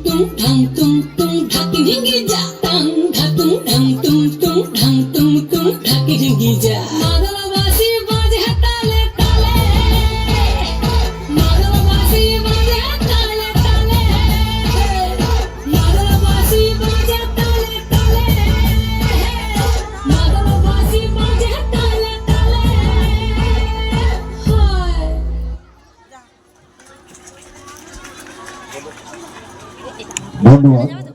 tung tung tung tung ঢাকি ভেঙে যা টাং ঢাকুং ঢাং tung tung ঢাং tung tung ঢাকি ভেঙে যা মাদল বাঁশি বাজে তালে তালে মাদল বাঁশি বাজে তালে তালে মাদল বাঁশি বাজে তালে তালে মাদল বাঁশি বাজে তালে তালে হায় ধন্যবাদ।